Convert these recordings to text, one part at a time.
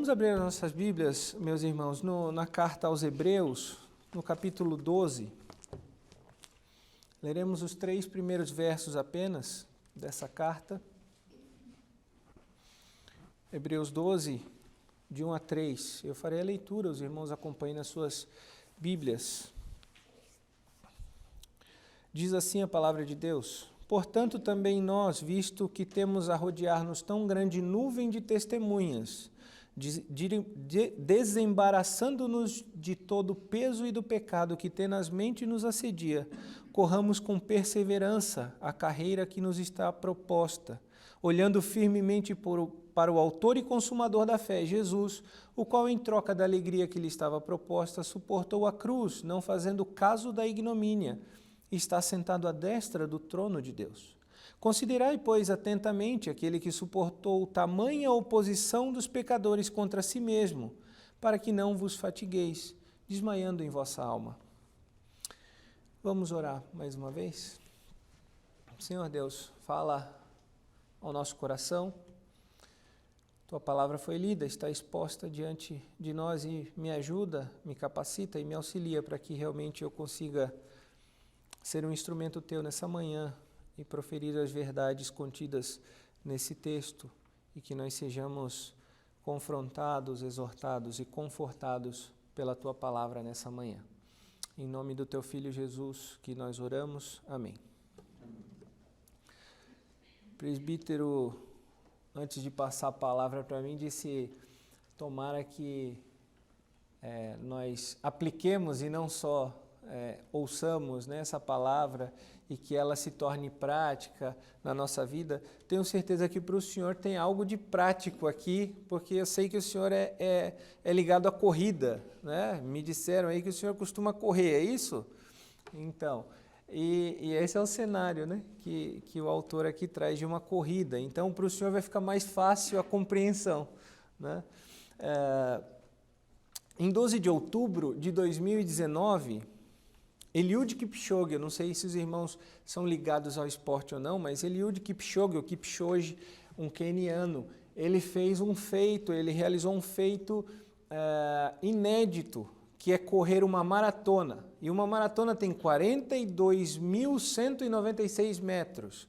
Vamos abrir as nossas Bíblias, meus irmãos, na carta aos Hebreus, no capítulo 12. Leremos os 3 primeiros versos apenas dessa carta. Hebreus 12, de 1 a 3. Eu farei a leitura, os irmãos acompanhem nas suas Bíblias. Diz assim a palavra de Deus: Portanto, também nós, visto que temos a rodear-nos tão grande nuvem de testemunhas, desembaraçando-nos de todo o peso e do pecado que tenazmente nos assedia, corramos com perseverança a carreira que nos está proposta, olhando firmemente para o autor e consumador da fé, Jesus, o qual, em troca da alegria que lhe estava proposta, suportou a cruz, não fazendo caso da ignomínia, e está sentado à destra do trono de Deus. Considerai, pois, atentamente aquele que suportou tamanha oposição dos pecadores contra si mesmo, para que não vos fatigueis, desmaiando em vossa alma. Vamos orar mais uma vez? Senhor Deus, fala ao nosso coração. Tua palavra foi lida, está exposta diante de nós e me ajuda, me capacita e me auxilia para que realmente eu consiga ser um instrumento Teu nessa manhã e proferir as verdades contidas nesse texto e que nós sejamos confrontados, exortados e confortados pela Tua palavra nessa manhã. Em nome do Teu Filho Jesus que nós oramos. Amém. O presbítero, antes de passar a palavra para mim, disse: tomara que nós apliquemos e não só ouçamos, né, essa palavra e que ela se torne prática na nossa vida. Tenho certeza que para o senhor tem algo de prático aqui, porque eu sei que o senhor é ligado à corrida, né? Me disseram aí que o senhor costuma correr, é isso? Então, e esse é o cenário, né, que o autor aqui traz de uma corrida. Então, para o senhor vai ficar mais fácil a compreensão, né? Em 12 de outubro de 2019, Eliud Kipchoge, eu não sei se os irmãos são ligados ao esporte ou não, mas Eliud Kipchoge, ou Kipchoge, um queniano, ele realizou um feito inédito, que é correr uma maratona. E uma maratona tem 42.196 metros.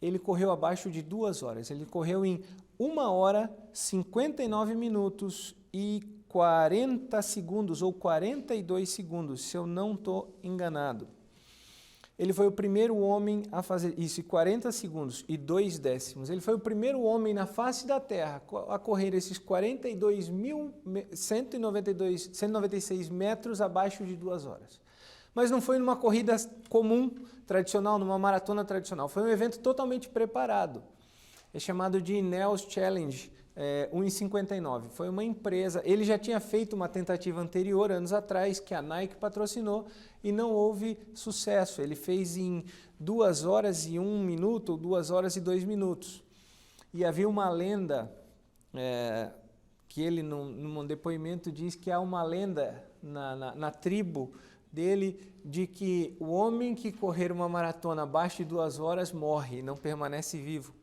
Ele correu abaixo de 2 horas. Ele correu em 1 hora, 59 minutos e 40 segundos ou 42 segundos, se eu não estou enganado. Ele foi o primeiro homem a fazer isso, em 40 segundos e 2 décimos. Ele foi o primeiro homem na face da Terra a correr esses 42.196 metros abaixo de 2 horas. Mas não foi numa corrida comum, tradicional, numa maratona tradicional. Foi um evento totalmente preparado. É chamado de Ineos Challenge 1,59. Foi uma empresa, ele já tinha feito uma tentativa anterior, anos atrás, que a Nike patrocinou, e não houve sucesso. Ele fez em 2 horas e 1 minuto, ou 2 horas e 2 minutos. E havia uma lenda, que ele, num depoimento, diz que há uma lenda na tribo dele, de que o homem que correr uma maratona abaixo de 2 horas morre, não permanece vivo.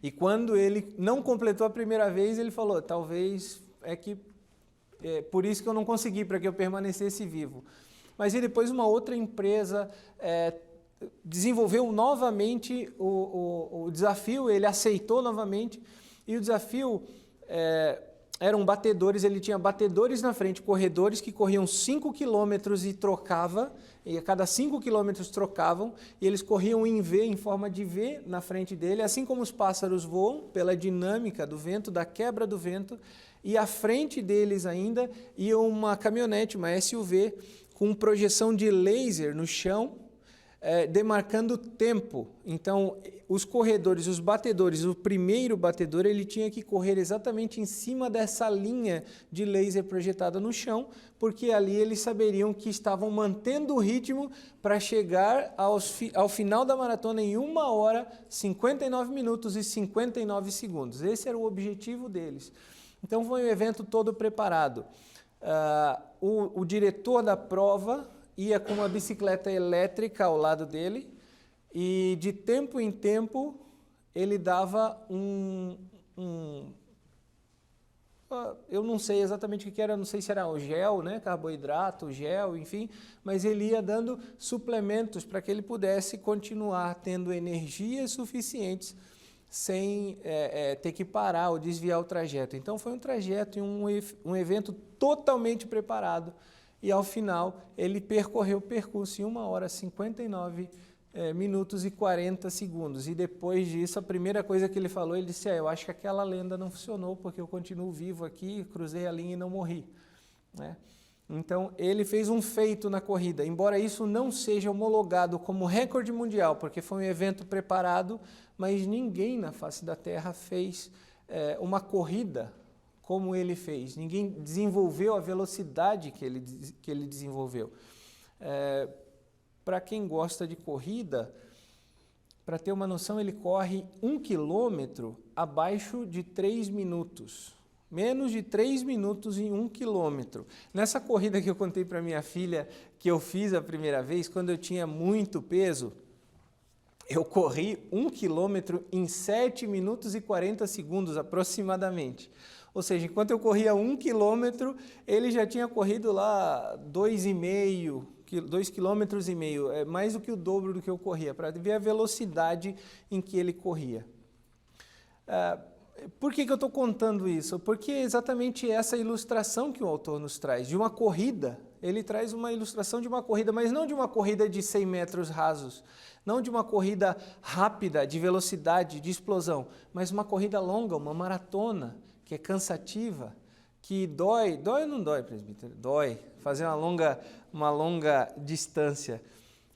E quando ele não completou a primeira vez, ele falou: talvez por isso que eu não consegui, para que eu permanecesse vivo. Mas e depois uma outra empresa desenvolveu novamente o desafio, ele aceitou novamente, e o desafio eram batedores, ele tinha batedores na frente, corredores que corriam 5 quilômetros e trocava, e a cada 5 quilômetros trocavam, e eles corriam em V, em forma de V na frente dele, assim como os pássaros voam, pela dinâmica do vento, da quebra do vento, e à frente deles ainda ia uma caminhonete, uma SUV, com projeção de laser no chão, demarcando tempo. Então, os corredores, os batedores, o primeiro batedor, ele tinha que correr exatamente em cima dessa linha de laser projetada no chão, porque ali eles saberiam que estavam mantendo o ritmo para chegar ao final da maratona em 1 hora, 59 minutos e 59 segundos. Esse era o objetivo deles. Então, foi um evento todo preparado. O diretor da prova ia com uma bicicleta elétrica ao lado dele e, de tempo em tempo, ele dava Eu não sei exatamente o que era, não sei se era o gel, né, carboidrato, gel, enfim, mas ele ia dando suplementos para que ele pudesse continuar tendo energias suficientes sem ter que parar ou desviar o trajeto. Então foi um trajeto e um evento totalmente preparado, e ao final ele percorreu o percurso em 1h59 minutos e 40 segundos. E depois disso, a primeira coisa que ele falou, ele disse, eu acho que aquela lenda não funcionou, porque eu continuo vivo aqui, cruzei a linha e não morri. Né? Então, ele fez um feito na corrida, embora isso não seja homologado como recorde mundial, porque foi um evento preparado, mas ninguém na face da Terra fez uma corrida como ele fez. Ninguém desenvolveu a velocidade que ele desenvolveu. Para quem gosta de corrida, para ter uma noção, ele corre 1 quilômetro abaixo de 3 minutos. Menos de 3 minutos em 1 quilômetro. Nessa corrida que eu contei para minha filha, que eu fiz a primeira vez, quando eu tinha muito peso, eu corri 1 quilômetro em 7 minutos e 40 segundos aproximadamente. Ou seja, enquanto eu corria 1 quilômetro, ele já tinha corrido lá 2,5 quilômetros e meio, mais do que o dobro do que eu corria, para ver a velocidade em que ele corria. Por que eu estou contando isso? Porque é exatamente essa ilustração que o autor nos traz, de uma corrida. Ele traz uma ilustração de uma corrida, mas não de uma corrida de 100 metros rasos, não de uma corrida rápida, de velocidade, de explosão, mas uma corrida longa, uma maratona, que é cansativa, que dói ou não dói, presbítero? Dói, fazer uma longa distância.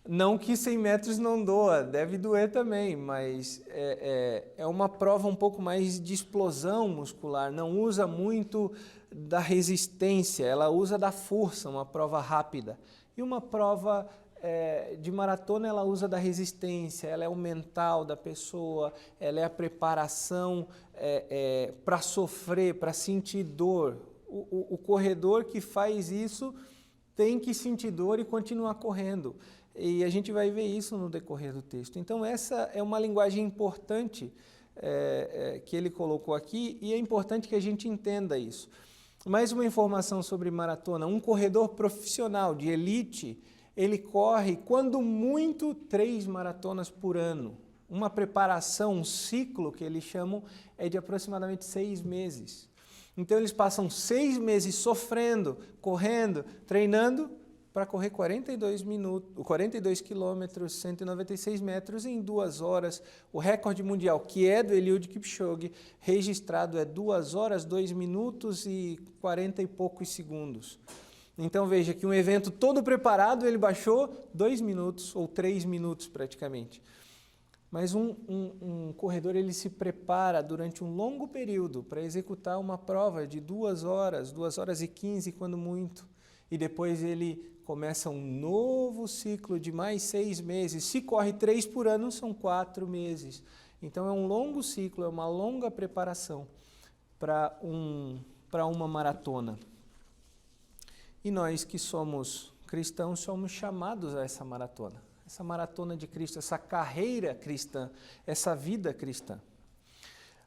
Não que 100 metros não doa, deve doer também, mas é uma prova um pouco mais de explosão muscular, não usa muito da resistência, ela usa da força, uma prova rápida. E uma prova de maratona, ela usa da resistência, ela é o mental da pessoa, ela é a preparação para sofrer, para sentir dor. O corredor que faz isso tem que sentir dor e continuar correndo. E a gente vai ver isso no decorrer do texto. Então, essa é uma linguagem importante que ele colocou aqui, e é importante que a gente entenda isso. Mais uma informação sobre maratona. Um corredor profissional de elite, ele corre, quando muito, 3 maratonas por ano. Uma preparação, um ciclo que eles chamam, é de aproximadamente 6 meses. Então, eles passam 6 meses sofrendo, correndo, treinando, para correr 42 quilômetros, 196 metros em 2 horas. O recorde mundial, que é do Eliud Kipchoge, registrado é 2 horas, 2 minutos e 40 e poucos segundos. Então veja que um evento todo preparado, ele baixou 2 minutos ou 3 minutos praticamente. Mas um corredor, ele se prepara durante um longo período para executar uma prova de 2 horas, 2 horas e 15 quando muito. E depois ele começa um novo ciclo de mais 6 meses. Se corre 3 por ano, são 4 meses. Então é um longo ciclo, é uma longa preparação para uma maratona. E nós que somos cristãos somos chamados a essa maratona de Cristo, essa carreira cristã, essa vida cristã.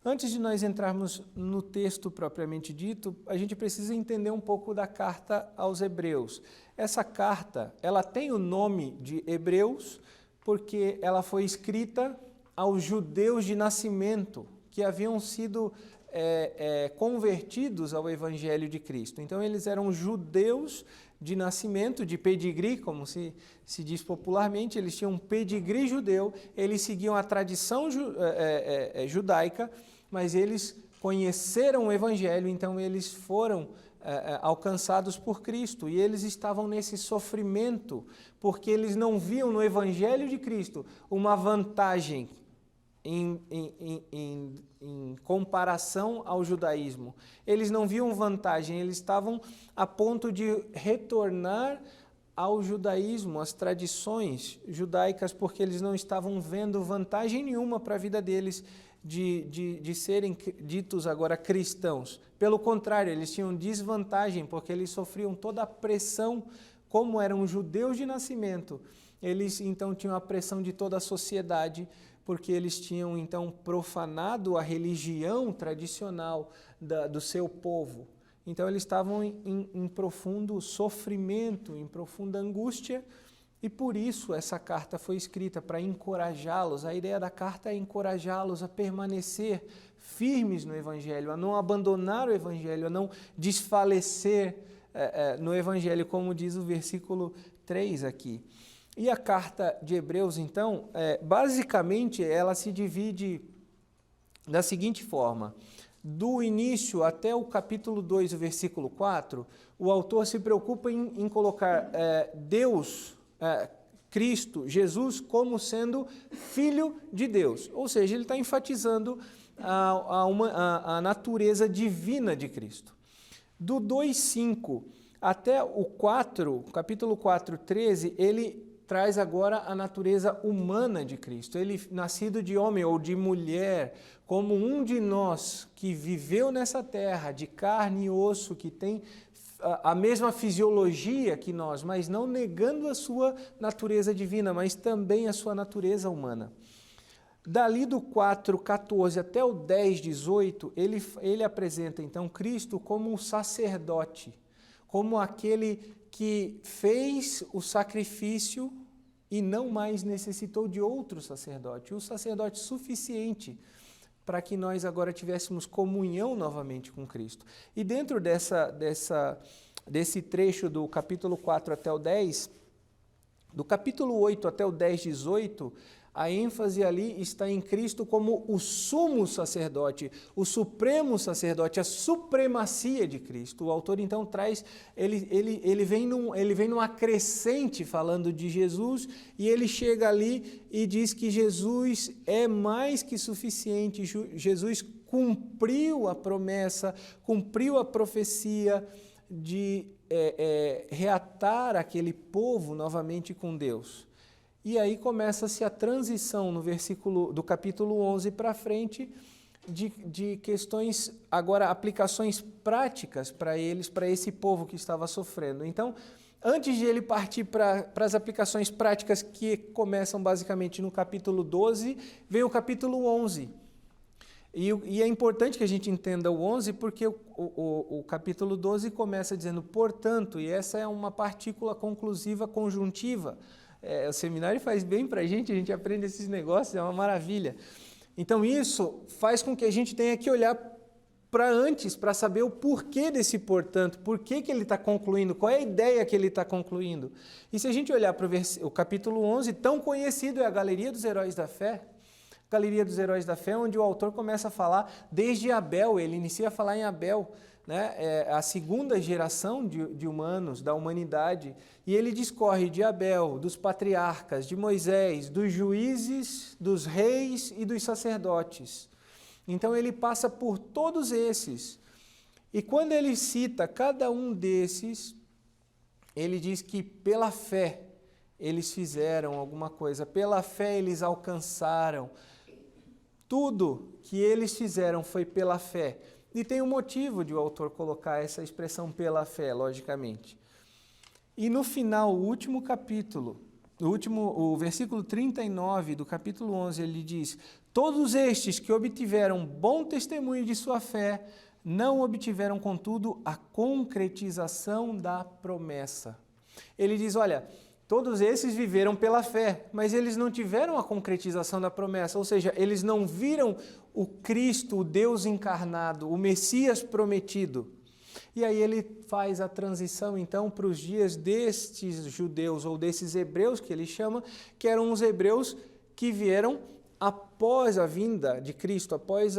Antes de nós entrarmos no texto propriamente dito, a gente precisa entender um pouco da carta aos Hebreus. Essa carta, ela tem o nome de Hebreus porque ela foi escrita aos judeus de nascimento que haviam sido convertidos ao Evangelho de Cristo. Então, eles eram judeus de nascimento, de pedigree, como se diz popularmente, eles tinham um pedigree judeu, eles seguiam a tradição judaica, mas eles conheceram o Evangelho, então eles foram alcançados por Cristo, e eles estavam nesse sofrimento, porque eles não viam no Evangelho de Cristo uma vantagem em comparação ao judaísmo. Eles não viam vantagem, eles estavam a ponto de retornar ao judaísmo, às tradições judaicas, porque eles não estavam vendo vantagem nenhuma para a vida deles de serem ditos agora cristãos. Pelo contrário, eles tinham desvantagem, porque eles sofriam toda a pressão, como eram judeus de nascimento. Eles então tinham a pressão de toda a sociedade porque eles tinham então profanado a religião tradicional do seu povo. Então eles estavam em profundo sofrimento, em profunda angústia, e por isso essa carta foi escrita, para encorajá-los. A ideia da carta é encorajá-los a permanecer firmes no Evangelho, a não abandonar o Evangelho, a não desfalecer no Evangelho, como diz o versículo 3 aqui. E a carta de Hebreus, então, basicamente, ela se divide da seguinte forma: do início até o capítulo 2, o versículo 4, o autor se preocupa em colocar Deus, Cristo, Jesus, como sendo Filho de Deus. Ou seja, ele está enfatizando a natureza divina de Cristo. Do 2,5 até o 4, capítulo 4, 13, ele traz agora a natureza humana de Cristo. Ele, nascido de homem ou de mulher, como um de nós, que viveu nessa terra, de carne e osso, que tem a mesma fisiologia que nós, mas não negando a sua natureza divina, mas também a sua natureza humana. Dali do 4:14 até o 10:18, ele apresenta então Cristo como um sacerdote, como aquele que fez o sacrifício e não mais necessitou de outro sacerdote, o sacerdote suficiente para que nós agora tivéssemos comunhão novamente com Cristo. E dentro desse trecho do capítulo 4 até o 10, do capítulo 8 até o 10:18, a ênfase ali está em Cristo como o sumo sacerdote, o supremo sacerdote, a supremacia de Cristo. O autor então traz, ele vem numa crescente falando de Jesus, e ele chega ali e diz que Jesus é mais que suficiente, Jesus cumpriu a promessa, cumpriu a profecia de reatar aquele povo novamente com Deus. E aí começa-se a transição no versículo do capítulo 11 para frente de questões, agora aplicações práticas para eles, para esse povo que estava sofrendo. Então, antes de ele partir para as aplicações práticas que começam basicamente no capítulo 12, vem o capítulo 11. E é importante que a gente entenda o 11 porque o capítulo 12 começa dizendo, portanto, e essa é uma partícula conclusiva conjuntiva. O seminário faz bem para a gente aprende esses negócios, é uma maravilha. Então isso faz com que a gente tenha que olhar para antes, para saber o porquê desse portanto, por que ele está concluindo, qual é a ideia que ele está concluindo. E se a gente olhar para o capítulo 11, tão conhecido é a Galeria dos Heróis da Fé, Galeria dos Heróis da Fé, onde o autor começa a falar desde Abel, ele inicia a falar em Abel, né, a segunda geração de humanos, da humanidade, e ele discorre de Abel, dos patriarcas, de Moisés, dos juízes, dos reis e dos sacerdotes. Então ele passa por todos esses, e quando ele cita cada um desses, ele diz que pela fé eles fizeram alguma coisa, pela fé eles alcançaram, tudo que eles fizeram foi pela fé. E tem um motivo de o autor colocar essa expressão pela fé, logicamente. E no final, o último capítulo, o versículo 39 do capítulo 11, ele diz, todos estes que obtiveram bom testemunho de sua fé, não obtiveram, contudo, a concretização da promessa. Ele diz, olha, todos esses viveram pela fé, mas eles não tiveram a concretização da promessa, ou seja, eles não viram o Cristo, o Deus encarnado, o Messias prometido. E aí ele faz a transição, então, para os dias destes judeus, ou desses hebreus que ele chama, que eram os hebreus que vieram após a vinda de Cristo, após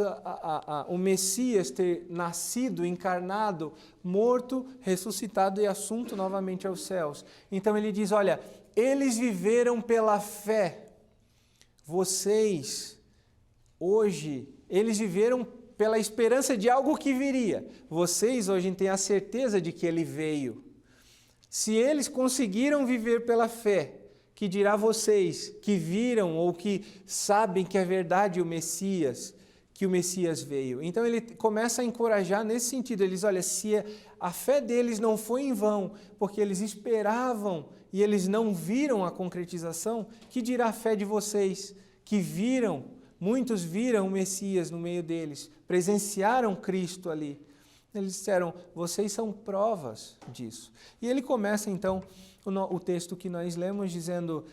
o Messias ter nascido, encarnado, morto, ressuscitado e assunto novamente aos céus. Então ele diz, olha, eles viveram pela fé, vocês, hoje, eles viveram pela esperança de algo que viria. Vocês hoje têm a certeza de que ele veio. Se eles conseguiram viver pela fé, que dirá vocês que viram ou que sabem que é verdade que o Messias veio. Então ele começa a encorajar nesse sentido. Eles, olha, se a fé deles não foi em vão, porque eles esperavam e eles não viram a concretização, que dirá a fé de vocês, que muitos viram o Messias no meio deles, presenciaram Cristo ali. Eles disseram, vocês são provas disso. E ele começa então o texto que nós lemos dizendo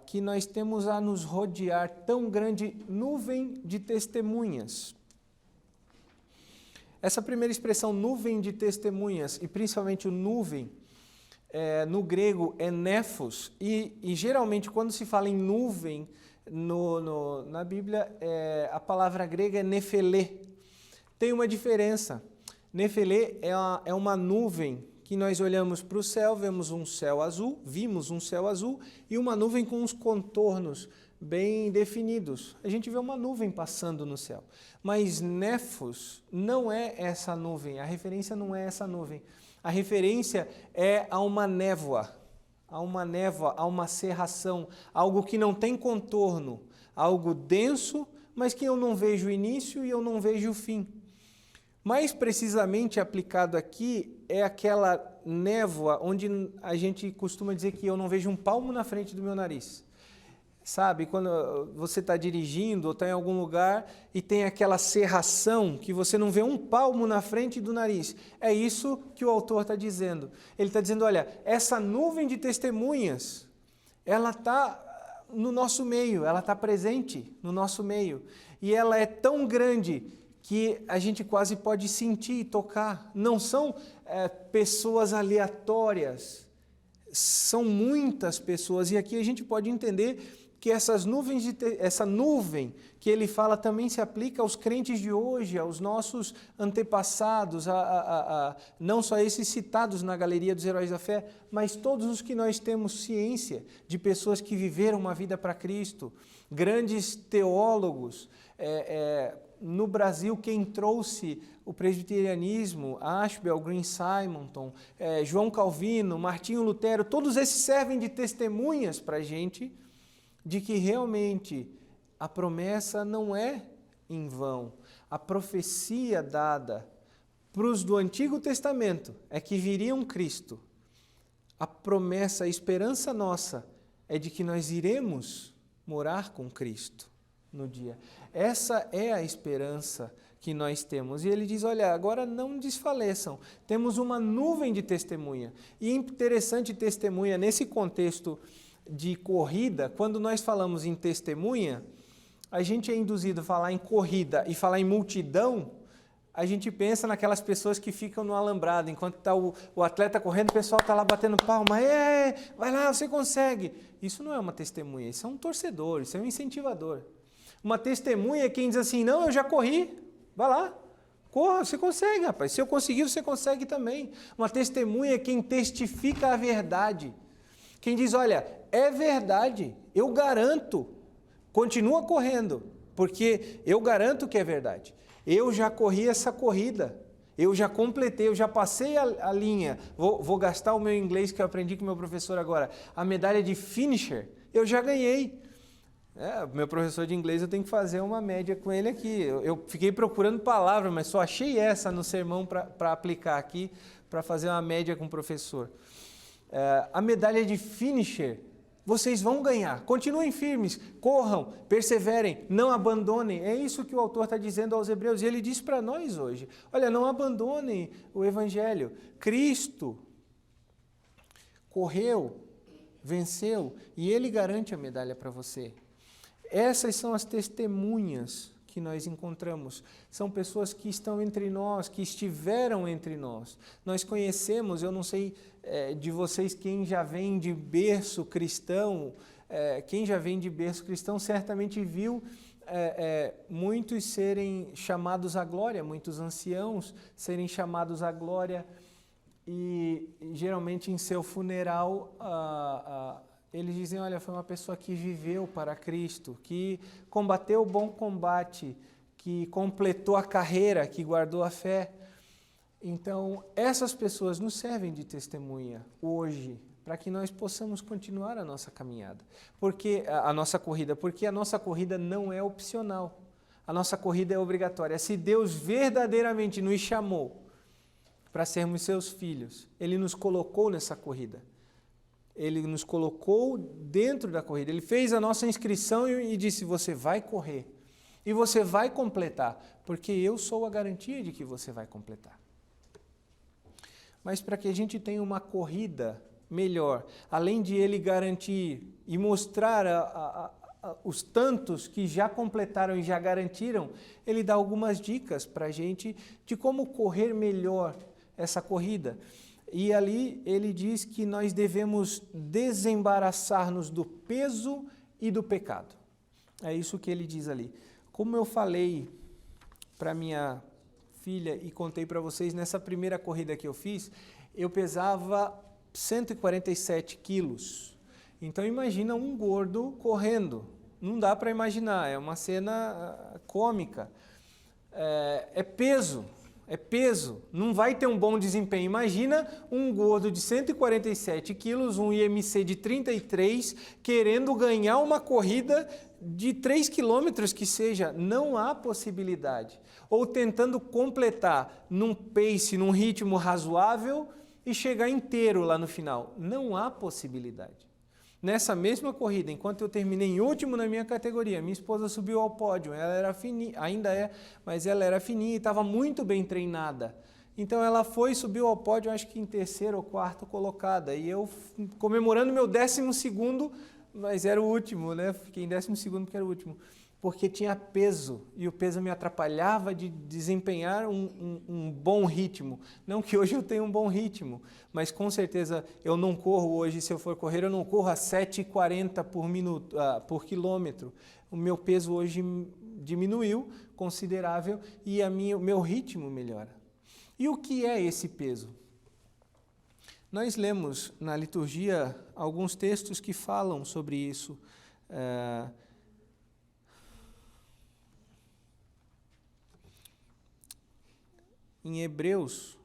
que nós temos a nos rodear tão grande nuvem de testemunhas. Essa primeira expressão, nuvem de testemunhas, e principalmente o nuvem, no grego é nefos, e geralmente quando se fala em nuvem na Bíblia, a palavra grega é nefelê. Tem uma diferença. Nefelê é uma nuvem que nós olhamos para o céu, vimos um céu azul e uma nuvem com uns contornos bem definidos. A gente vê uma nuvem passando no céu. Mas nefos não é essa nuvem, a referência não é essa nuvem. A referência é a uma névoa, a uma cerração, algo que não tem contorno, algo denso, mas que eu não vejo o início e eu não vejo o fim. Mais precisamente aplicado aqui é aquela névoa onde a gente costuma dizer que eu não vejo um palmo na frente do meu nariz. Sabe, quando você está dirigindo ou está em algum lugar e tem aquela cerração que você não vê um palmo na frente do nariz. É isso que o autor está dizendo. Ele está dizendo, olha, essa nuvem de testemunhas, ela está no nosso meio, ela está presente no nosso meio. E ela é tão grande que a gente quase pode sentir e tocar. Não são pessoas aleatórias, são muitas pessoas. E aqui a gente pode entender que essa nuvem que ele fala também se aplica aos crentes de hoje, aos nossos antepassados, não só esses citados na galeria dos heróis da fé, mas todos os que nós temos ciência de pessoas que viveram uma vida para Cristo, grandes teólogos. No Brasil, quem trouxe o presbiterianismo, Ashbel, Green Simonton, João Calvino, Martinho Lutero, todos esses servem de testemunhas para a gente de que realmente a promessa não é em vão. A profecia dada para os do Antigo Testamento é que viria um Cristo. A promessa, a esperança nossa é de que nós iremos morar com Cristo no dia. Essa é a esperança que nós temos. E ele diz, olha, agora não desfaleçam. Temos uma nuvem de testemunha. E interessante testemunha nesse contexto de corrida, quando nós falamos em testemunha, a gente é induzido a falar em corrida e falar em multidão, a gente pensa naquelas pessoas que ficam no alambrado, enquanto está o atleta correndo, o pessoal está lá batendo palma, vai lá, você consegue. Isso não é uma testemunha, isso é um torcedor, isso é um incentivador. Uma testemunha é quem diz assim, não, eu já corri, vai lá, corra, você consegue, rapaz, se eu conseguir, você consegue também. Uma testemunha é quem testifica a verdade. Quem diz, olha, é verdade, eu garanto, continua correndo, porque eu garanto que é verdade. Eu já corri essa corrida, eu já completei, eu já passei a linha, vou gastar o meu inglês que eu aprendi com o meu professor agora, a medalha de finisher, eu já ganhei. Meu professor de inglês, eu tenho que fazer uma média com ele aqui. Eu fiquei procurando palavra, mas só achei essa no sermão para aplicar aqui, para fazer uma média com o professor. A medalha de finisher, vocês vão ganhar. Continuem firmes, corram, perseverem, não abandonem. É isso que o autor está dizendo aos hebreus. E ele diz para nós hoje, olha, não abandonem o evangelho. Cristo correu, venceu, e ele garante a medalha para você. Essas são as testemunhas que nós encontramos. São pessoas que estão entre nós, que estiveram entre nós. Nós conhecemos, eu não sei de vocês quem já vem de berço cristão, certamente viu muitos serem chamados à glória, muitos anciãos serem chamados à glória, e geralmente em seu funeral eles dizem, olha, foi uma pessoa que viveu para Cristo, que combateu o bom combate, que completou a carreira, que guardou a fé. Então, essas pessoas nos servem de testemunha hoje, para que nós possamos continuar a nossa caminhada, a nossa corrida não é opcional, a nossa corrida é obrigatória. Se Deus verdadeiramente nos chamou para sermos seus filhos, Ele nos colocou nessa corrida. Ele nos colocou dentro da corrida. Ele fez a nossa inscrição e disse: você vai correr. E você vai completar, porque eu sou a garantia de que você vai completar. Mas para que a gente tenha uma corrida melhor, além de ele garantir e mostrar os tantos que já completaram e já garantiram, ele dá algumas dicas para a gente de como correr melhor essa corrida. E ali ele diz que nós devemos desembaraçar-nos do peso e do pecado. É isso que ele diz ali. Como eu falei para minha filha e contei para vocês, nessa primeira corrida que eu fiz, eu pesava 147 quilos. Então imagina um gordo correndo. Não dá para imaginar, é uma cena cômica. É peso. Não vai ter um bom desempenho. Imagina um gordo de 147 quilos, um IMC de 33, querendo ganhar uma corrida de 3 quilômetros que seja. Não há possibilidade. Ou tentando completar num pace, num ritmo razoável e chegar inteiro lá no final. Não há possibilidade. Nessa mesma corrida, enquanto eu terminei em último na minha categoria, minha esposa subiu ao pódio. Ela era fininha, ainda é, mas ela era fininha e estava muito bem treinada. Então ela subiu ao pódio, acho que em terceiro ou quarto colocada. E eu comemorando meu 12º, mas era o último, né? Fiquei em 12º porque era o último. Porque tinha peso, e o peso me atrapalhava de desempenhar um bom ritmo. Não que hoje eu tenha um bom ritmo, mas com certeza eu não corro hoje, se eu for correr, eu não corro a 7,40 por quilômetro. O meu peso hoje diminuiu, considerável, e o meu ritmo melhora. E o que é esse peso? Nós lemos na liturgia alguns textos que falam sobre isso. Em Hebreus,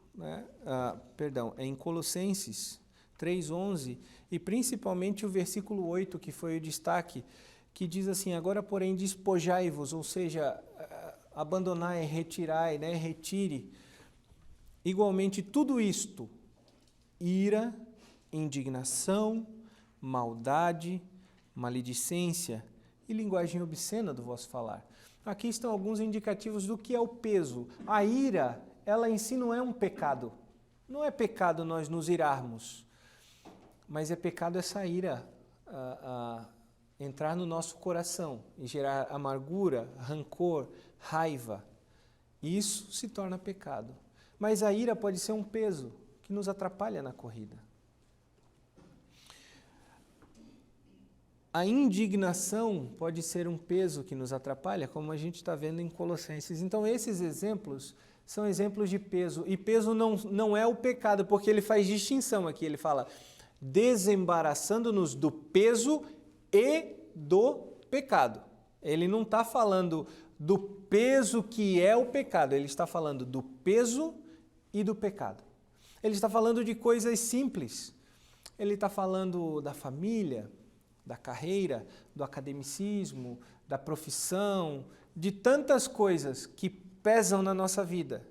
em Colossenses 3:11, e principalmente o versículo 8, que foi o destaque, que diz assim: agora, porém, despojai-vos, ou seja, abandonai, retirai, retire, igualmente tudo isto, ira, indignação, maldade, maledicência e linguagem obscena do vosso falar. Aqui estão alguns indicativos do que é o peso. A ira, ela em si não é um pecado. Não é pecado nós nos irarmos, mas é pecado essa ira entrar no nosso coração e gerar amargura, rancor, raiva. Isso se torna pecado. Mas a ira pode ser um peso que nos atrapalha na corrida. A indignação pode ser um peso que nos atrapalha, como a gente está vendo em Colossenses. Então, esses exemplos são exemplos de peso. E peso não é o pecado, porque ele faz distinção aqui. Ele fala, desembaraçando-nos do peso e do pecado. Ele não está falando do peso que é o pecado, ele está falando do peso e do pecado. Ele está falando de coisas simples. Ele está falando da família, da carreira, do academicismo, da profissão, de tantas coisas que pesam na nossa vida,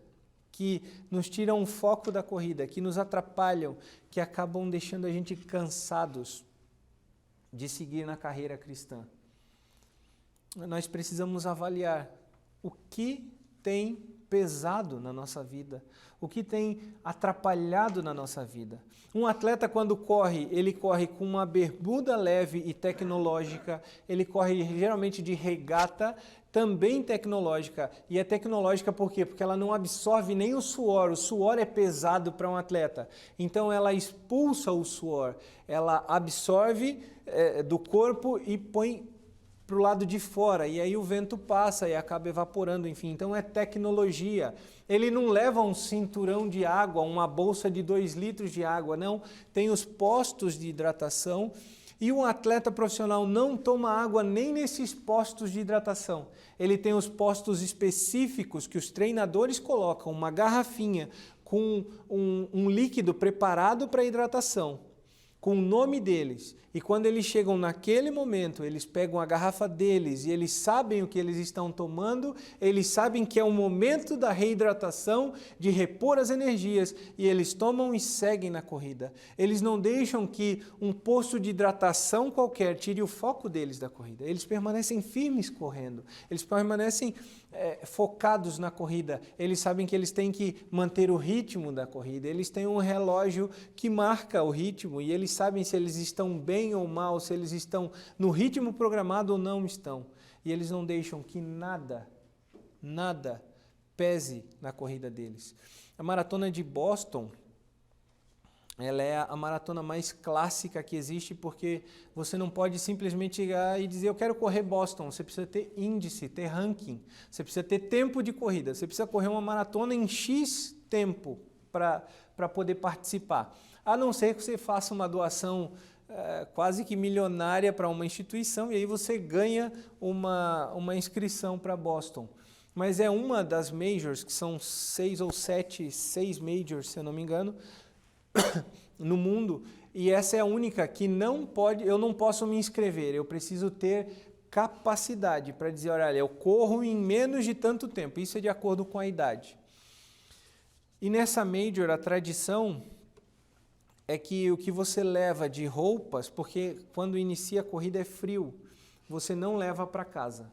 que nos tiram o foco da corrida, que nos atrapalham, que acabam deixando a gente cansados de seguir na carreira cristã. Nós precisamos avaliar o que tem pesado na nossa vida, o que tem atrapalhado na nossa vida. Um atleta, quando corre, ele corre com uma bermuda leve e tecnológica, ele corre geralmente de regata, também tecnológica. E é tecnológica por quê? Porque ela não absorve nem o suor é pesado para um atleta. Então ela expulsa o suor, ela absorve do corpo e põe para o lado de fora, e aí o vento passa e acaba evaporando, enfim. Então é tecnologia. Ele não leva um cinturão de água, uma bolsa de 2 litros de água, não. Tem os postos de hidratação, e um atleta profissional não toma água nem nesses postos de hidratação. Ele tem os postos específicos que os treinadores colocam, uma garrafinha com um líquido preparado para hidratação. com o nome deles. E quando eles chegam naquele momento, eles pegam a garrafa deles e eles sabem o que eles estão tomando, eles sabem que é o momento da reidratação, de repor as energias, e eles tomam e seguem na corrida. Eles não deixam que um posto de hidratação qualquer tire o foco deles da corrida. Eles permanecem firmes correndo, eles permanecem focados na corrida. Eles sabem que eles têm que manter o ritmo da corrida, eles têm um relógio que marca o ritmo e eles sabem se eles estão bem ou mal, se eles estão no ritmo programado ou não estão. E eles não deixam que nada pese na corrida deles. A maratona de Boston, ela é a maratona mais clássica que existe, porque você não pode simplesmente chegar e dizer eu quero correr Boston. Você precisa ter índice, ter ranking, você precisa ter tempo de corrida, você precisa correr uma maratona em X tempo para poder participar. A não ser que você faça uma doação quase que milionária para uma instituição e aí você ganha uma inscrição para Boston. Mas é uma das majors, que são 6 majors, se eu não me engano, no mundo, e essa é a única que eu não posso me inscrever, eu preciso ter capacidade para dizer, olha, eu corro em menos de tanto tempo, isso é de acordo com a idade. E nessa major, a tradição é que o que você leva de roupas, porque quando inicia a corrida é frio, você não leva para casa.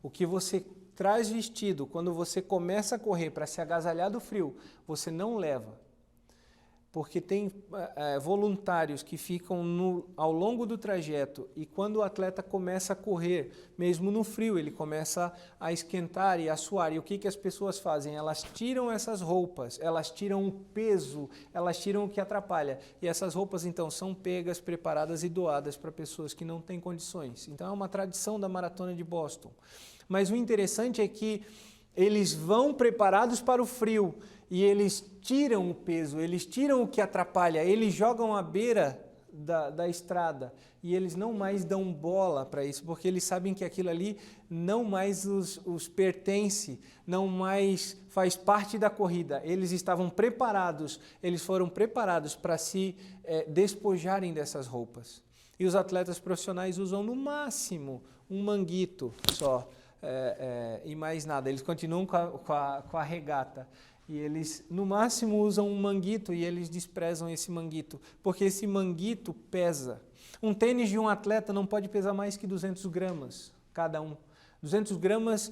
O que você traz vestido quando você começa a correr para se agasalhar do frio, você não leva. Porque tem voluntários que ficam ao longo do trajeto e quando o atleta começa a correr, mesmo no frio, ele começa a esquentar e a suar. E o que as pessoas fazem? Elas tiram essas roupas, elas tiram o peso, elas tiram o que atrapalha. E essas roupas, então, são pegas, preparadas e doadas para pessoas que não têm condições. Então, é uma tradição da Maratona de Boston. Mas o interessante é que eles vão preparados para o frio e eles tiram o peso, eles tiram o que atrapalha, eles jogam à beira da estrada e eles não mais dão bola para isso, porque eles sabem que aquilo ali não mais os pertence, não mais faz parte da corrida. Eles estavam preparados, eles foram preparados para se despojarem dessas roupas. E os atletas profissionais usam no máximo um manguito só. E mais nada, eles continuam com a regata e eles no máximo usam um manguito e eles desprezam esse manguito, porque esse manguito pesa. Um tênis de um atleta não pode pesar mais que 200 gramas cada um. 200 gramas,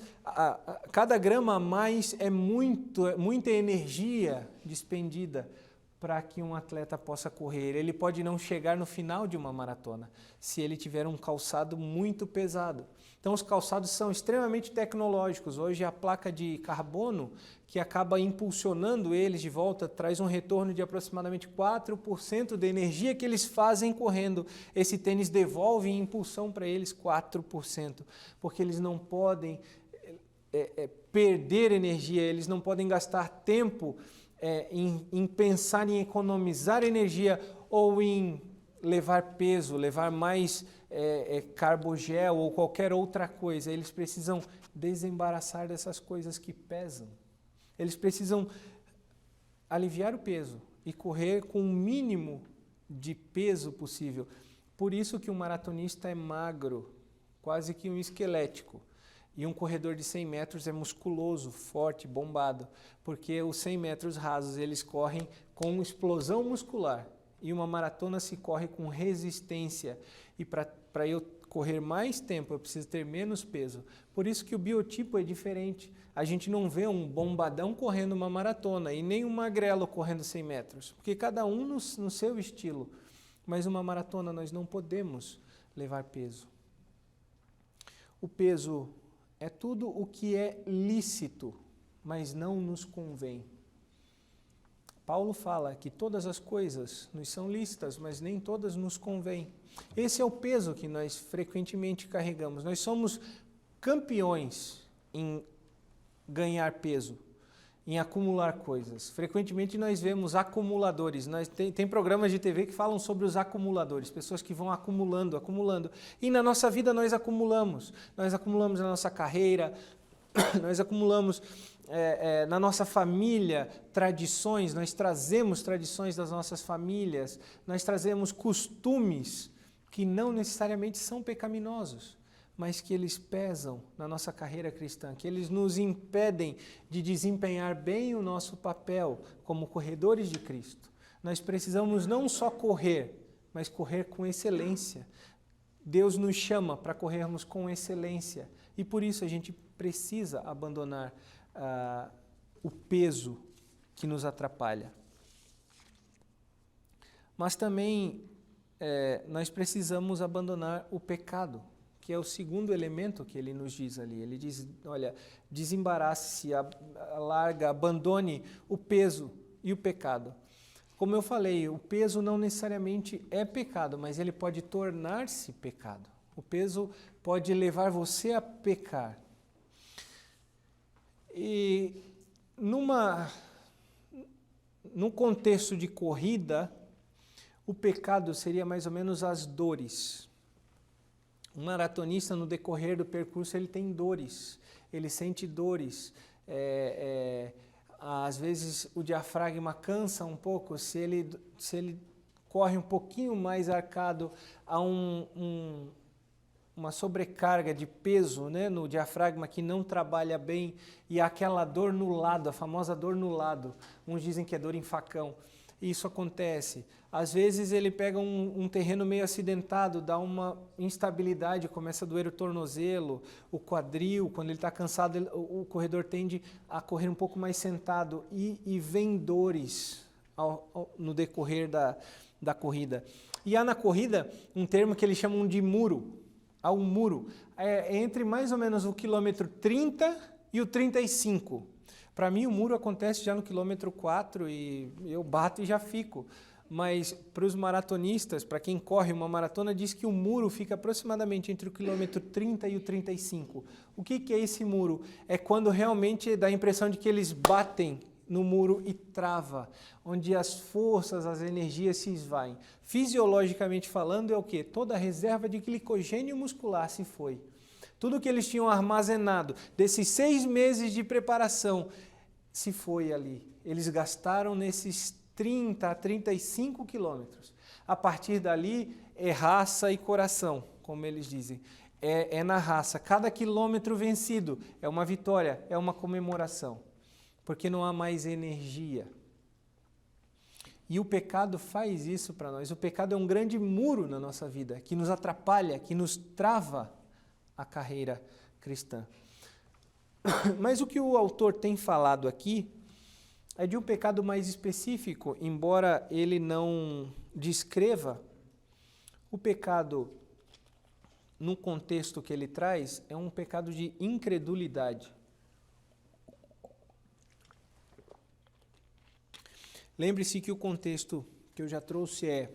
cada grama a mais é muita energia despendida para que um atleta possa correr. Ele pode não chegar no final de uma maratona se ele tiver um calçado muito pesado. Então, os calçados são extremamente tecnológicos. Hoje, a placa de carbono, que acaba impulsionando eles de volta, traz um retorno de aproximadamente 4% da energia que eles fazem correndo. Esse tênis devolve em impulsão para eles 4%, porque eles não podem perder energia, eles não podem gastar tempo em pensar em economizar energia ou em levar peso, levar mais carbogel ou qualquer outra coisa. Eles precisam desembaraçar dessas coisas que pesam. Eles precisam aliviar o peso e correr com o mínimo de peso possível. Por isso que um maratonista é magro, quase que um esquelético. E um corredor de 100 metros é musculoso, forte, bombado, porque os 100 metros rasos eles correm com explosão muscular e uma maratona se corre com resistência. E para eu correr mais tempo eu preciso ter menos peso. Por isso que o biotipo é diferente. A gente não vê um bombadão correndo uma maratona e nem um magrelo correndo 100 metros, porque cada um no seu estilo. Mas uma maratona nós não podemos levar peso. O peso é tudo o que é lícito, mas não nos convém. Paulo fala que todas as coisas nos são lícitas, mas nem todas nos convêm. Esse é o peso que nós frequentemente carregamos. Nós somos campeões em ganhar peso, em acumular coisas. Frequentemente nós vemos acumuladores. Tem programas de TV que falam sobre os acumuladores, pessoas que vão acumulando. E na nossa vida nós acumulamos. Nós acumulamos na nossa carreira, nós acumulamos na nossa família tradições, nós trazemos tradições das nossas famílias, nós trazemos costumes que não necessariamente são pecaminosos, mas que eles pesam na nossa carreira cristã, que eles nos impedem de desempenhar bem o nosso papel como corredores de Cristo. Nós precisamos não só correr, mas correr com excelência. Deus nos chama para corrermos com excelência e por isso a gente precisa abandonar o peso que nos atrapalha. Mas também nós precisamos abandonar o pecado, que é o segundo elemento que ele nos diz ali. Ele diz, olha, desembarace-se, larga, abandone o peso e o pecado. Como eu falei, o peso não necessariamente é pecado, mas ele pode tornar-se pecado. O peso pode levar você a pecar. E num contexto de corrida, o pecado seria mais ou menos as dores. Um maratonista, no decorrer do percurso, ele tem dores, ele sente dores. Às vezes o diafragma cansa um pouco, se ele corre um pouquinho mais arcado, há uma sobrecarga de peso, né, no diafragma que não trabalha bem, e aquela dor no lado, a famosa dor no lado, uns dizem que é dor em facão. Isso acontece. Às vezes ele pega um terreno meio acidentado, dá uma instabilidade, começa a doer o tornozelo, o quadril, quando ele está cansado, o corredor tende a correr um pouco mais sentado e vem dores no decorrer da corrida. E há na corrida um termo que eles chamam de muro. Há um muro entre mais ou menos o quilômetro 30 e o 35. Para mim o muro acontece já no quilômetro 4 e eu bato e já fico. Mas para os maratonistas, para quem corre uma maratona, diz que o muro fica aproximadamente entre o quilômetro 30 e o 35. O que é esse muro? É quando realmente dá a impressão de que eles batem no muro e trava, onde as forças, as energias se esvaem. Fisiologicamente falando, é o quê? Toda a reserva de glicogênio muscular se foi. Tudo que eles tinham armazenado desses 6 meses de preparação se foi ali. Eles gastaram nesses 30 a 35 quilômetros. A partir dali é raça e coração, como eles dizem. É na raça. Cada quilômetro vencido é uma vitória, é uma comemoração. Porque não há mais energia. E o pecado faz isso para nós. O pecado é um grande muro na nossa vida, que nos atrapalha, que nos trava a carreira cristã. Mas o que o autor tem falado aqui é de um pecado mais específico, embora ele não descreva. O pecado, no contexto que ele traz, é um pecado de incredulidade. Lembre-se que o contexto que eu já trouxe é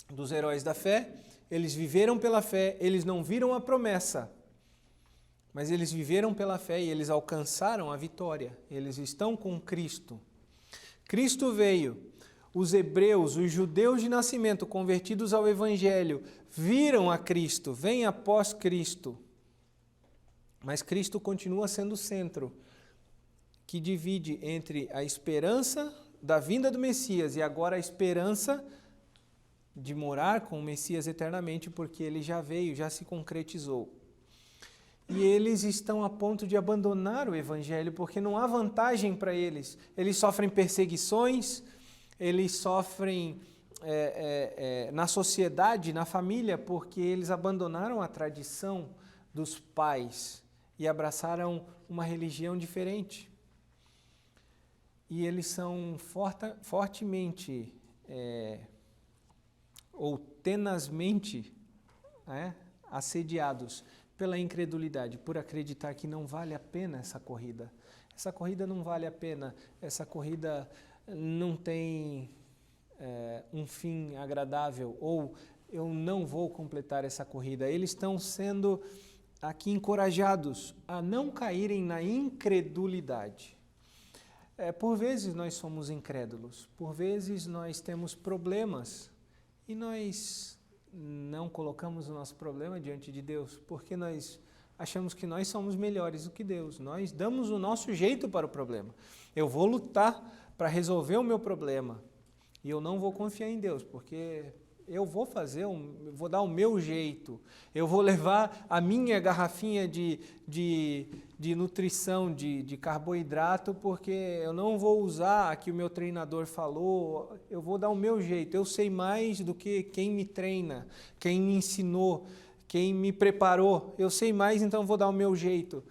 dos heróis da fé. Eles viveram pela fé, eles não viram a promessa, mas eles viveram pela fé e eles alcançaram a vitória. Eles estão com Cristo. Cristo veio. Os hebreus, os judeus de nascimento, convertidos ao Evangelho, viram a Cristo, vêm após Cristo. Mas Cristo continua sendo o centro, que divide entre a esperança da vinda do Messias e agora a esperança de morar com o Messias eternamente, porque ele já veio, já se concretizou. E eles estão a ponto de abandonar o Evangelho, porque não há vantagem para eles. Eles sofrem perseguições, eles sofrem na sociedade, na família, porque eles abandonaram a tradição dos pais e abraçaram uma religião diferente. E eles são fortemente ou tenazmente assediados pela incredulidade, por acreditar que não vale a pena essa corrida. Essa corrida não vale a pena, essa corrida não tem um fim agradável, ou eu não vou completar essa corrida. Eles estão sendo aqui encorajados a não caírem na incredulidade. Por vezes nós somos incrédulos, por vezes nós temos problemas e nós não colocamos o nosso problema diante de Deus, porque nós achamos que nós somos melhores do que Deus. Nós damos o nosso jeito para o problema. Eu vou lutar para resolver o meu problema e eu não vou confiar em Deus, porque eu vou vou dar o meu jeito. Eu vou levar a minha garrafinha de nutrição, de carboidrato, porque eu não vou usar a que o meu treinador falou. Eu vou dar o meu jeito. Eu sei mais do que quem me treina, quem me ensinou, quem me preparou. Eu sei mais, então vou dar o meu jeito.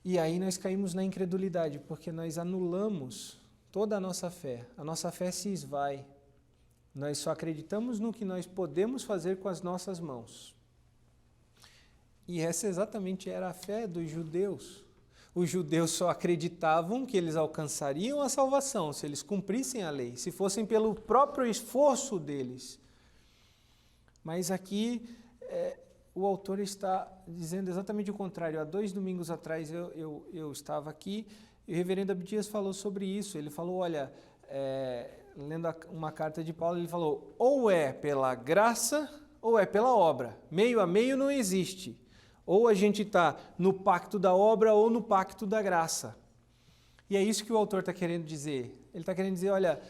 E aí nós caímos na incredulidade, porque nós anulamos toda a nossa fé. A nossa fé se esvai. Nós só acreditamos no que nós podemos fazer com as nossas mãos. E essa exatamente era a fé dos judeus. Os judeus só acreditavam que eles alcançariam a salvação se eles cumprissem a lei, se fossem pelo próprio esforço deles. Mas aqui o autor está dizendo exatamente o contrário. Há 2 domingos atrás eu estava aqui e o reverendo Abdias falou sobre isso. Ele falou, olha, lendo uma carta de Paulo, ele falou, ou é pela graça ou é pela obra. Meio a meio não existe. Ou a gente está no pacto da obra ou no pacto da graça. E é isso que o autor está querendo dizer. Ele está querendo dizer, olha,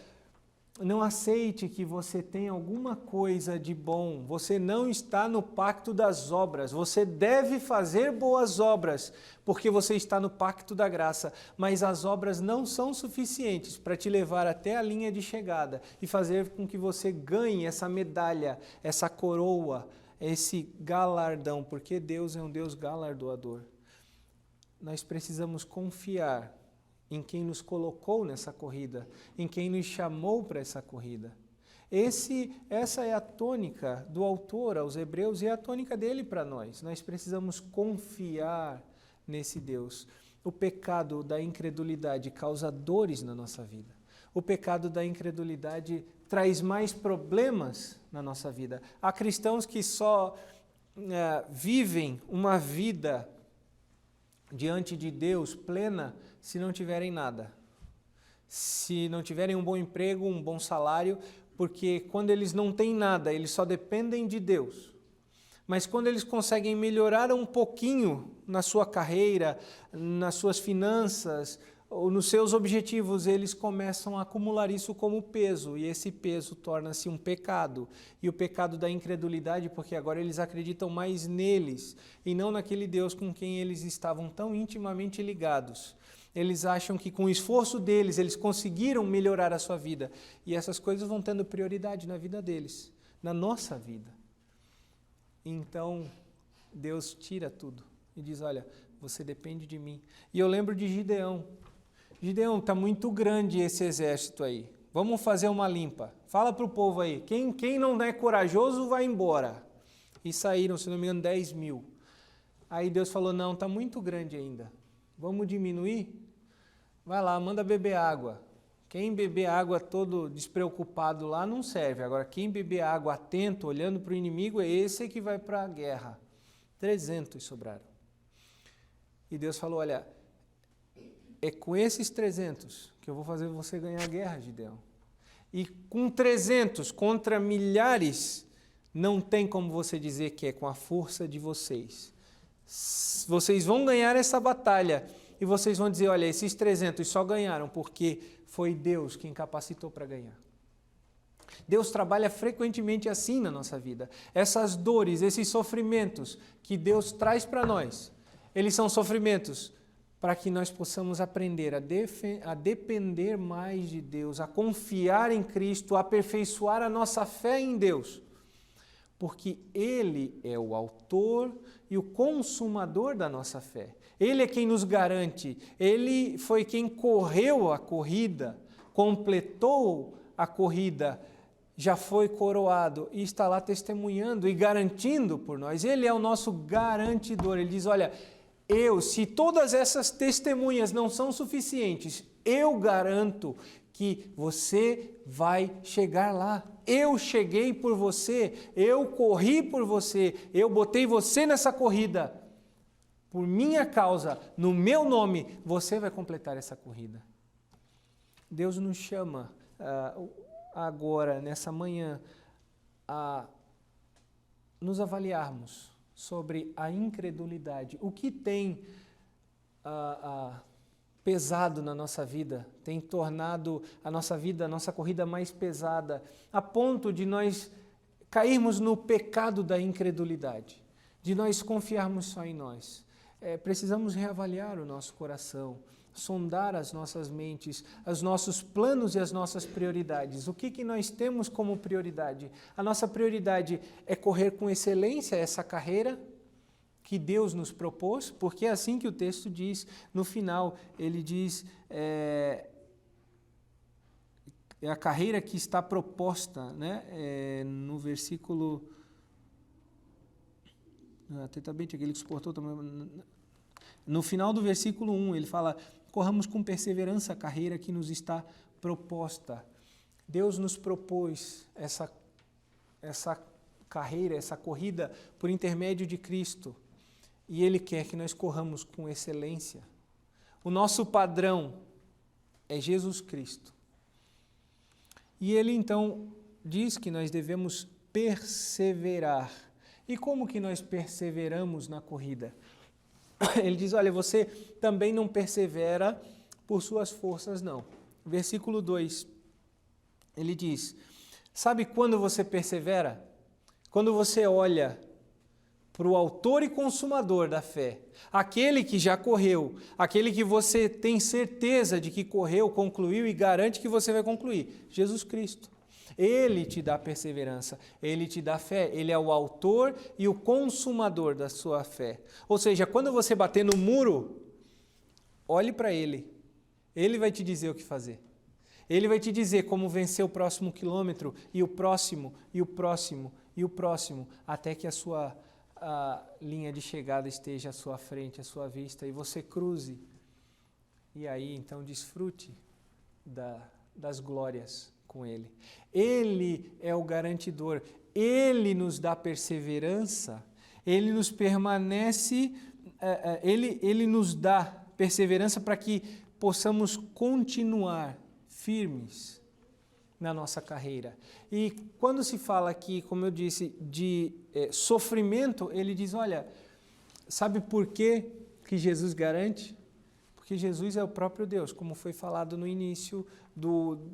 não aceite que você tem alguma coisa de bom. Você não está no pacto das obras. Você deve fazer boas obras, porque você está no pacto da graça. Mas as obras não são suficientes para te levar até a linha de chegada e fazer com que você ganhe essa medalha, essa coroa, esse galardão, porque Deus é um Deus galardoador. Nós precisamos confiar em quem nos colocou nessa corrida, em quem nos chamou para essa corrida. Essa é a tônica do autor aos Hebreus e é a tônica dele para nós. Nós precisamos confiar nesse Deus. O pecado da incredulidade causa dores na nossa vida. O pecado da incredulidade traz mais problemas na nossa vida. Há cristãos que só vivem uma vida diante de Deus plena se não tiverem nada. Se não tiverem um bom emprego, um bom salário, porque quando eles não têm nada, eles só dependem de Deus. Mas quando eles conseguem melhorar um pouquinho na sua carreira, nas suas finanças, ou nos seus objetivos, eles começam a acumular isso como peso, e esse peso torna-se um pecado. E o pecado da incredulidade, porque agora eles acreditam mais neles, e não naquele Deus com quem eles estavam tão intimamente ligados. Eles acham que com o esforço deles, eles conseguiram melhorar a sua vida. E essas coisas vão tendo prioridade na vida deles, na nossa vida. Então, Deus tira tudo e diz, olha, você depende de mim. E eu lembro de Gideão. Gideão, está muito grande esse exército aí. Vamos fazer uma limpa. Fala para o povo aí, quem não é corajoso vai embora. E saíram, se não me engano, 10 mil. Aí Deus falou, não, está muito grande ainda. Vamos diminuir? Vai lá, manda beber água. Quem beber água todo despreocupado lá não serve. Agora, quem beber água atento, olhando para o inimigo, é esse que vai para a guerra. 300 sobraram. E Deus falou, olha, é com esses 300 que eu vou fazer você ganhar a guerra, Gideão. E com 300 contra milhares, não tem como você dizer que é com a força de vocês. Vocês vão ganhar essa batalha e vocês vão dizer, olha, esses 300 só ganharam porque foi Deus quem capacitou para ganhar. Deus trabalha frequentemente assim na nossa vida. Essas dores, esses sofrimentos que Deus traz para nós, eles são sofrimentos para que nós possamos aprender a depender mais de Deus, a confiar em Cristo, a aperfeiçoar a nossa fé em Deus. Porque Ele é o autor e o consumador da nossa fé. Ele é quem nos garante, Ele foi quem correu a corrida, completou a corrida, já foi coroado e está lá testemunhando e garantindo por nós. Ele é o nosso garantidor. Ele diz, olha, se todas essas testemunhas não são suficientes, eu garanto que você vai chegar lá. Eu cheguei por você, eu corri por você, eu botei você nessa corrida. Por minha causa, no meu nome, você vai completar essa corrida. Deus nos chama agora, nessa manhã, a nos avaliarmos sobre a incredulidade. O que tem pesado na nossa vida, tem tornado a nossa vida, a nossa corrida mais pesada, a ponto de nós cairmos no pecado da incredulidade, de nós confiarmos só em nós. Precisamos reavaliar o nosso coração, sondar as nossas mentes, os nossos planos e as nossas prioridades. O que nós temos como prioridade? A nossa prioridade é correr com excelência essa carreira que Deus nos propôs, porque é assim que o texto diz. No final, ele diz, é a carreira que está proposta, né? No versículo... Atentamente, aquele que suportou também... No final do versículo 1, ele fala, corramos com perseverança a carreira que nos está proposta. Deus nos propôs essa carreira, essa corrida por intermédio de Cristo. E Ele quer que nós corramos com excelência. O nosso padrão é Jesus Cristo. E Ele então diz que nós devemos perseverar. E como que nós perseveramos na corrida? Ele diz, olha, você também não persevera por suas forças, não. Versículo 2, ele diz, sabe quando você persevera? Quando você olha para o autor e consumador da fé, aquele que já correu, aquele que você tem certeza de que correu, concluiu e garante que você vai concluir, Jesus Cristo. Ele te dá perseverança, Ele te dá fé, Ele é o autor e o consumador da sua fé. Ou seja, quando você bater no muro, olhe para Ele, Ele vai te dizer o que fazer. Ele vai te dizer como vencer o próximo quilômetro, e o próximo, e o próximo, e o próximo, até que a linha de chegada esteja à sua frente, à sua vista, e você cruze. E aí, então, desfrute das glórias com Ele. Ele é o garantidor, Ele nos dá perseverança, Ele nos permanece, Ele nos dá perseverança para que possamos continuar firmes na nossa carreira. E quando se fala aqui, como eu disse, de sofrimento, ele diz, olha, sabe por que Jesus garante? Porque Jesus é o próprio Deus, como foi falado no início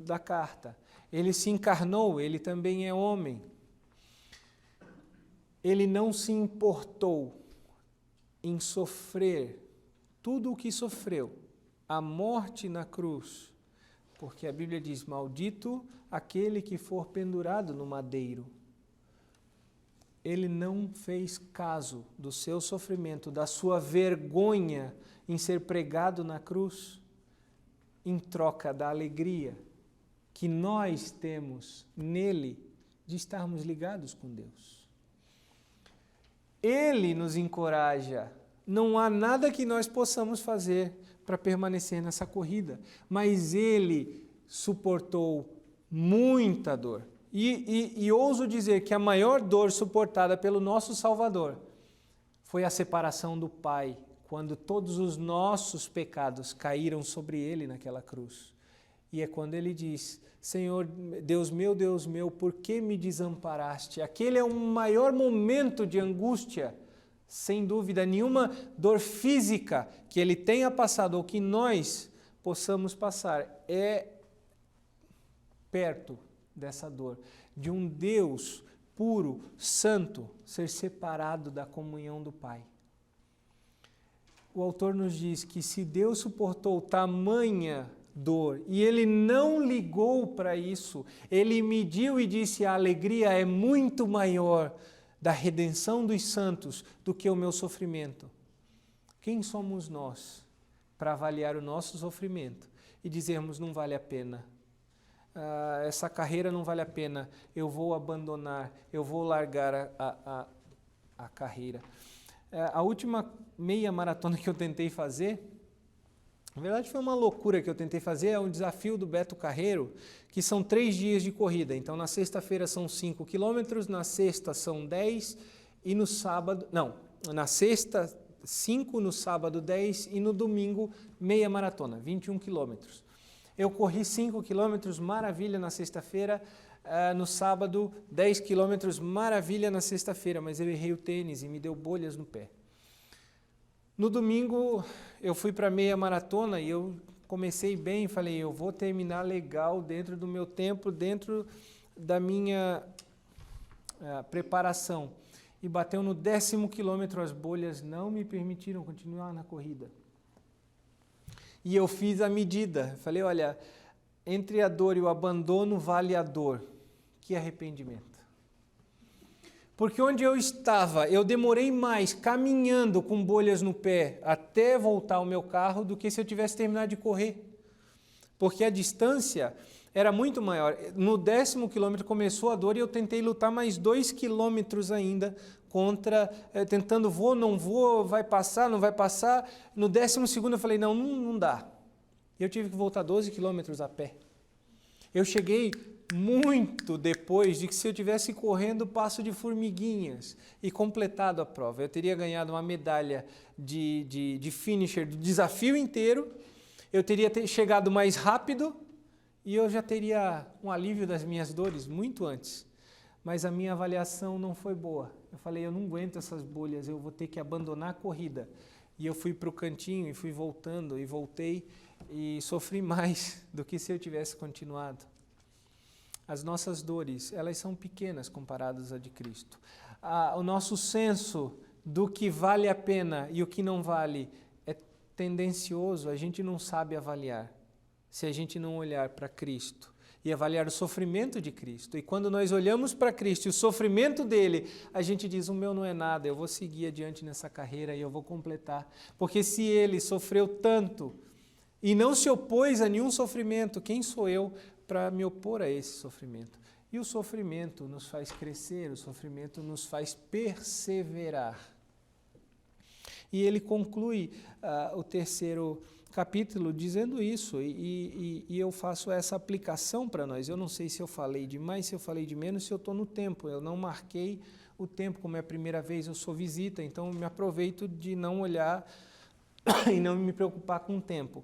da carta. Ele se encarnou, ele também é homem. Ele não se importou em sofrer tudo o que sofreu, a morte na cruz, porque a Bíblia diz, maldito aquele que for pendurado no madeiro. Ele não fez caso do seu sofrimento, da sua vergonha em ser pregado na cruz, em troca da alegria que nós temos nele de estarmos ligados com Deus. Ele nos encoraja. Não há nada que nós possamos fazer para permanecer nessa corrida, mas Ele suportou muita dor. E ouso dizer que a maior dor suportada pelo nosso Salvador foi a separação do Pai, quando todos os nossos pecados caíram sobre Ele naquela cruz. E é quando Ele diz, Senhor, Deus meu, por que me desamparaste? Aquele é o maior momento de angústia, sem dúvida nenhuma, dor física que Ele tenha passado ou que nós possamos passar, é perto dessa dor, de um Deus puro, santo, ser separado da comunhão do Pai. O autor nos diz que se Deus suportou tamanha dor e Ele não ligou para isso, Ele mediu e disse, a alegria é muito maior da redenção dos santos do que o meu sofrimento. Quem somos nós para avaliar o nosso sofrimento e dizermos não vale a pena? Essa carreira não vale a pena, eu vou abandonar, eu vou largar a carreira. A última meia maratona que eu tentei fazer, na verdade foi uma loucura que eu tentei fazer, é um desafio do Beto Carreiro, que são 3 dias de corrida. Então na sexta-feira são 5 quilômetros, na sexta são 10 e no sábado, na sexta 5, no sábado 10 e no domingo meia maratona, 21 quilômetros. Eu corri 5 quilômetros, maravilha, na sexta-feira, No sábado, 10 quilômetros, maravilha na sexta-feira, mas eu errei o tênis e me deu bolhas no pé. No domingo, eu fui para a meia maratona e eu comecei bem, falei, eu vou terminar legal dentro do meu tempo, dentro da minha preparação. E bateu no 10º quilômetro, as bolhas não me permitiram continuar na corrida. E eu fiz a medida, falei, olha, entre a dor e o abandono vale a dor. Que arrependimento. Porque onde eu estava, eu demorei mais caminhando com bolhas no pé até voltar ao meu carro do que se eu tivesse terminado de correr. Porque a distância era muito maior. No 10º quilômetro começou a dor e eu tentei lutar mais 2 quilômetros ainda tentando vou, não vou, vai passar, não vai passar. No 12º eu falei, não dá. Eu tive que voltar 12 quilômetros a pé. Eu cheguei muito depois de que se eu tivesse correndo passo de formiguinhas e completado a prova. Eu teria ganhado uma medalha de finisher do desafio inteiro, eu teria chegado mais rápido e eu já teria um alívio das minhas dores muito antes. Mas a minha avaliação não foi boa. Eu falei, eu não aguento essas bolhas, eu vou ter que abandonar a corrida. E eu fui para o cantinho e fui voltando e voltei e sofri mais do que se eu tivesse continuado. As nossas dores, elas são pequenas comparadas à de Cristo. O nosso senso do que vale a pena e o que não vale é tendencioso, a gente não sabe avaliar, se a gente não olhar para Cristo e avaliar o sofrimento de Cristo. E quando nós olhamos para Cristo e o sofrimento dele, a gente diz, o meu não é nada, eu vou seguir adiante nessa carreira e eu vou completar. Porque se ele sofreu tanto e não se opôs a nenhum sofrimento, quem sou eu para me opor a esse sofrimento? E o sofrimento nos faz crescer, o sofrimento nos faz perseverar. E ele conclui o 3º capítulo dizendo isso, e eu faço essa aplicação para nós. Eu não sei se eu falei demais, se eu falei de menos, se eu estou no tempo. Eu não marquei o tempo, como é a primeira vez, eu sou visita, então eu me aproveito de não olhar e não me preocupar com o tempo.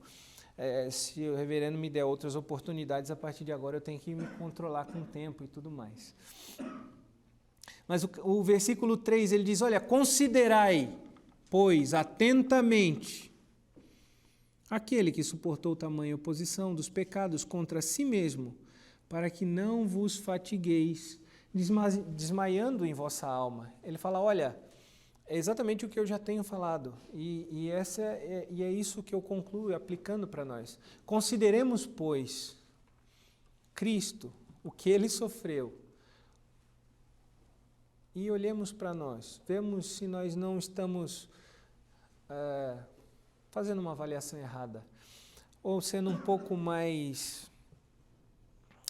Se o reverendo me der outras oportunidades, a partir de agora eu tenho que me controlar com o tempo e tudo mais. Mas o versículo 3, ele diz, olha, considerai, pois, atentamente, aquele que suportou tamanha oposição dos pecados contra si mesmo, para que não vos fatigueis, desmaiando em vossa alma. Ele fala, olha, é exatamente o que eu já tenho falado, e é isso que eu concluo aplicando para nós. Consideremos, pois, Cristo, o que ele sofreu, e olhemos para nós, vemos se nós não estamos fazendo uma avaliação errada, ou sendo um pouco mais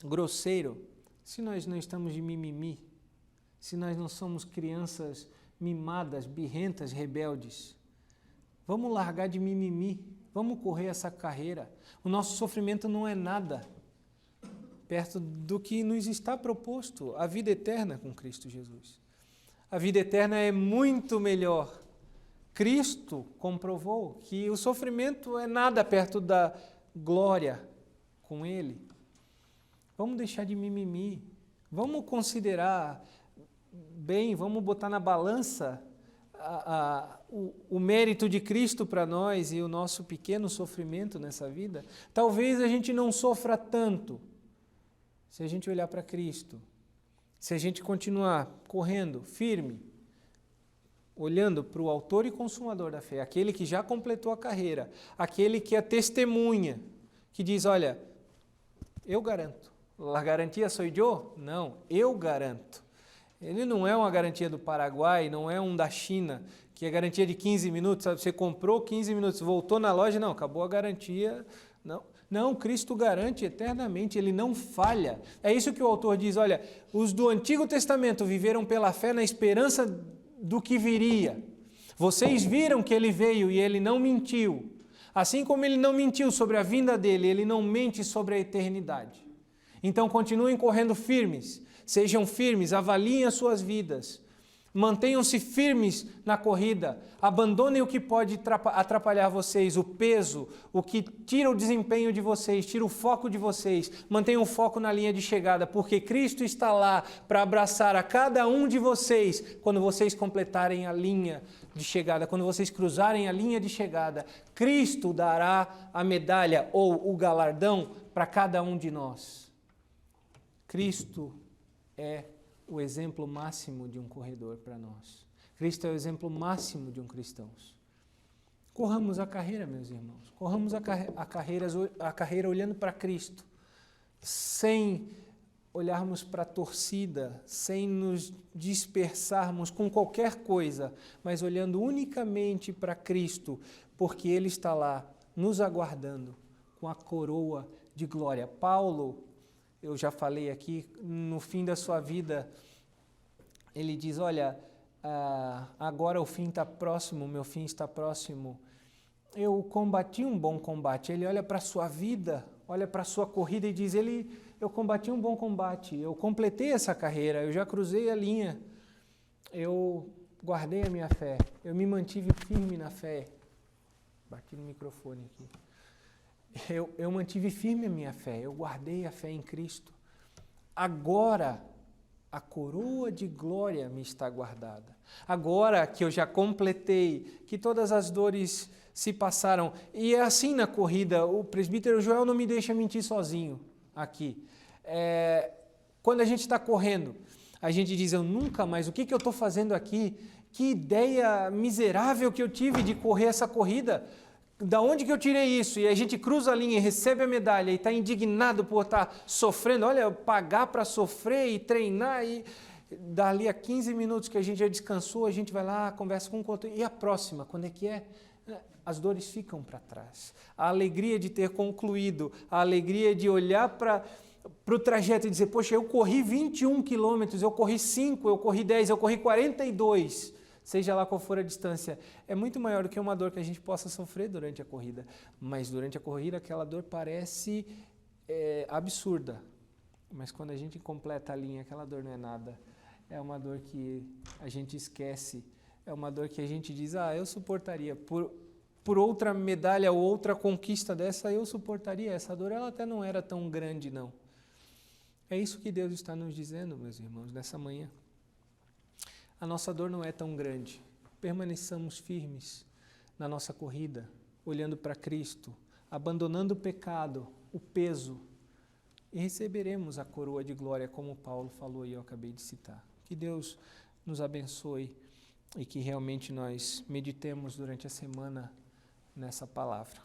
grosseiro, se nós não estamos de mimimi, se nós não somos crianças mimadas, birrentas, rebeldes. Vamos largar de mimimi, vamos correr essa carreira. O nosso sofrimento não é nada perto do que nos está proposto, a vida eterna com Cristo Jesus. A vida eterna é muito melhor. Cristo comprovou que o sofrimento é nada perto da glória com Ele. Vamos deixar de mimimi, vamos considerar bem, vamos botar na balança o mérito de Cristo para nós e o nosso pequeno sofrimento nessa vida. Talvez a gente não sofra tanto se a gente olhar para Cristo, se a gente continuar correndo firme, olhando para o autor e consumador da fé, aquele que já completou a carreira, aquele que é testemunha, que diz, olha, eu garanto. A garantia sou eu? Não, eu garanto. Ele não é uma garantia do Paraguai, não é um da China, que é garantia de 15 minutos, sabe? Você comprou 15 minutos, voltou na loja, não, acabou a garantia. Não, Cristo garante eternamente, Ele não falha. É isso que o autor diz, olha, os do Antigo Testamento viveram pela fé na esperança do que viria. Vocês viram que Ele veio e Ele não mentiu. Assim como Ele não mentiu sobre a vinda dEle, Ele não mente sobre a eternidade. Então continuem correndo firmes. Sejam firmes, avaliem as suas vidas Mantenham-se firmes na corrida, abandonem o que pode atrapalhar vocês, o peso, o que tira o desempenho de vocês, tira o foco de vocês. Mantenham o foco na linha de chegada, porque Cristo está lá para abraçar a cada um de vocês quando vocês completarem a linha de chegada, quando vocês cruzarem a linha de chegada. Cristo dará a medalha ou o galardão para cada um de nós. Cristo é o exemplo máximo de um corredor para nós. Cristo é o exemplo máximo de um cristão. Corramos a carreira, meus irmãos. Corramos a carreira olhando para Cristo, sem olharmos para a torcida, sem nos dispersarmos com qualquer coisa, mas olhando unicamente para Cristo, porque Ele está lá nos aguardando com a coroa de glória. Paulo, eu já falei aqui, no fim da sua vida, ele diz, olha, agora o fim está próximo, o meu fim está próximo. Eu combati um bom combate. Ele olha para a sua vida, olha para a sua corrida e diz, eu combati um bom combate, eu completei essa carreira, eu já cruzei a linha, eu guardei a minha fé, eu me mantive firme na fé. Bati no microfone aqui. Eu mantive firme a minha fé, eu guardei a fé em Cristo. Agora, a coroa de glória me está guardada. Agora que eu já completei, que todas as dores se passaram. E é assim na corrida, o presbítero Joel não me deixa mentir sozinho aqui. Quando a gente está correndo, a gente diz, eu nunca mais, o que eu estou fazendo aqui? Que ideia miserável que eu tive de correr essa corrida. Da onde que eu tirei isso? E a gente cruza a linha e recebe a medalha e está indignado por estar sofrendo. Olha, pagar para sofrer e treinar e dali a 15 minutos que a gente já descansou, a gente vai lá, conversa com o outro. E a próxima, quando é que é? As dores ficam para trás. A alegria de ter concluído, a alegria de olhar para o trajeto e dizer, poxa, eu corri 21 quilômetros, eu corri 5, eu corri 10, eu corri 42. Seja lá qual for a distância, é muito maior do que uma dor que a gente possa sofrer durante a corrida. Mas durante a corrida aquela dor parece absurda. Mas quando a gente completa a linha, aquela dor não é nada. É uma dor que a gente esquece. É uma dor que a gente diz, eu suportaria. Por outra medalha ou outra conquista dessa, eu suportaria. Essa dor ela até não era tão grande, não. É isso que Deus está nos dizendo, meus irmãos, nessa manhã. A nossa dor não é tão grande. Permaneçamos firmes na nossa corrida, olhando para Cristo, abandonando o pecado, o peso, e receberemos a coroa de glória, como Paulo falou e eu acabei de citar. Que Deus nos abençoe e que realmente nós meditemos durante a semana nessa palavra.